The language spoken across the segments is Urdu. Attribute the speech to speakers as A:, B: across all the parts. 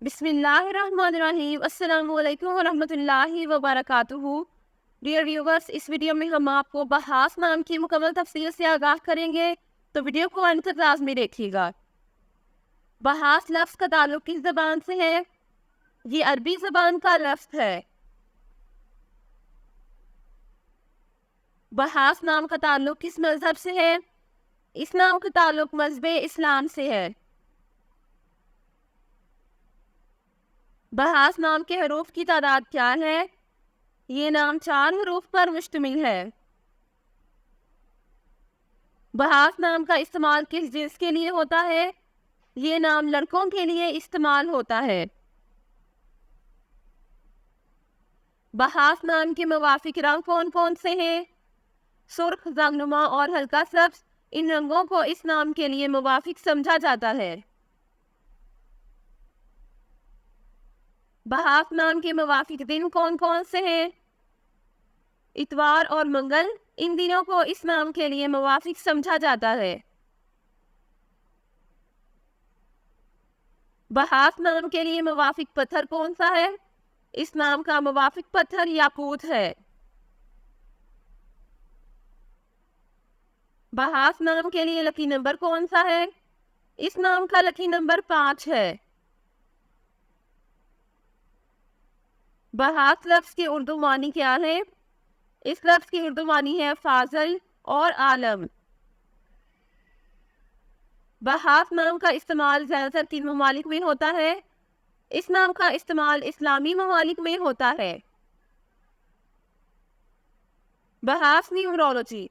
A: بسم اللہ الرحمن الرحیم۔ السلام علیکم ورحمۃ اللہ وبرکاتہ۔ ڈیئر ویورز، اس ویڈیو میں ہم آپ کو بحاث نام کی مکمل تفصیل سے آگاہ کریں گے، تو ویڈیو کو انت تک لازمی دیکھیے گا۔ بحاث لفظ کا تعلق کس زبان سے ہے؟ یہ عربی زبان کا لفظ ہے۔ بحاث نام کا تعلق کس مذہب سے ہے؟ اس نام کا تعلق مذہب اسلام سے ہے۔ بحاث نام کے حروف کی تعداد کیا ہے؟ یہ نام 4 حروف پر مشتمل ہے۔ بحاث نام کا استعمال کس جنس کے لیے ہوتا ہے؟ یہ نام لڑکوں کے لیے استعمال ہوتا ہے۔ بحاث نام کے موافق رنگ کون کون سے ہیں؟ سرخ، زرنما اور ہلکا سبز، ان رنگوں کو اس نام کے لیے موافق سمجھا جاتا ہے۔ بحاث نام کے موافق دن کون کون سے ہیں؟ اتوار اور منگل، ان دنوں کو اس نام کے لیے موافق سمجھا جاتا ہے۔ بحاث نام کے لیے موافق پتھر کون سا ہے؟ اس نام کا موافق پتھر یاقوت ہے۔ بحاث نام کے لیے لکی نمبر کون سا ہے؟ اس نام کا لکی نمبر 5 ہے۔ بحاث لفظ کی اردو معنی کیا ہے؟ اس لفظ کی اردو معنی ہے فاضل اور عالم۔ بحاث نام کا استعمال زیادہ تر کن ممالک میں ہوتا ہے؟ اس نام کا استعمال اسلامی ممالک میں ہوتا ہے۔ بحاث نیورولوجی،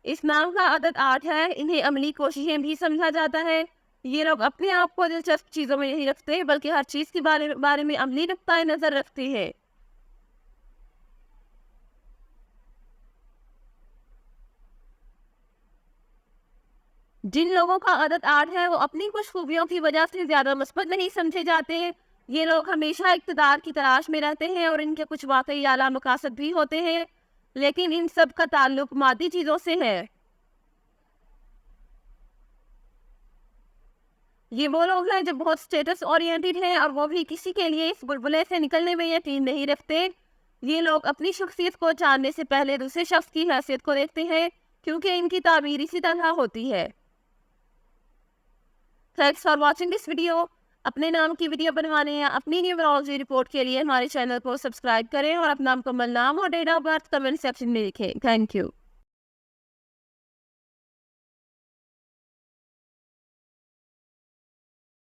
A: اس نام کا عدد 8 ہے۔ انہیں عملی کوششیں بھی سمجھا جاتا ہے۔ یہ لوگ اپنے آپ کو دلچسپ چیزوں میں نہیں رکھتے، بلکہ ہر چیز کے بارے میں عملی نقطۂ نظر رکھتے ہیں۔ جن لوگوں کا عدد 8 ہے وہ اپنی کچھ خوبیوں کی وجہ سے زیادہ مثبت نہیں سمجھے جاتے۔ یہ لوگ ہمیشہ اقتدار کی تلاش میں رہتے ہیں اور ان کے کچھ واقعی اعلیٰ مقاصد بھی ہوتے ہیں، لیکن ان سب کا تعلق مادی چیزوں سے ہے۔ یہ وہ لوگ ہیں جو بہت سٹیٹس اورینٹڈ ہیں، اور وہ بھی کسی کے لیے اس بلبلے سے نکلنے میں یقین نہیں رکھتے۔ یہ لوگ اپنی شخصیت کو جاننے سے پہلے دوسرے شخص کی حیثیت کو دیکھتے ہیں، کیونکہ ان کی تعبیر اسی طرح ہوتی ہے۔ Thanks for watching this video۔ اپنے نام کی ویڈیو بنوانے یا اپنی نیورولوجی رپورٹ کے لیے ہمارے چینل کو سبسکرائب کریں اور اپنا مکمل نام اور date of birth comment section میں لکھیں۔ Thank you.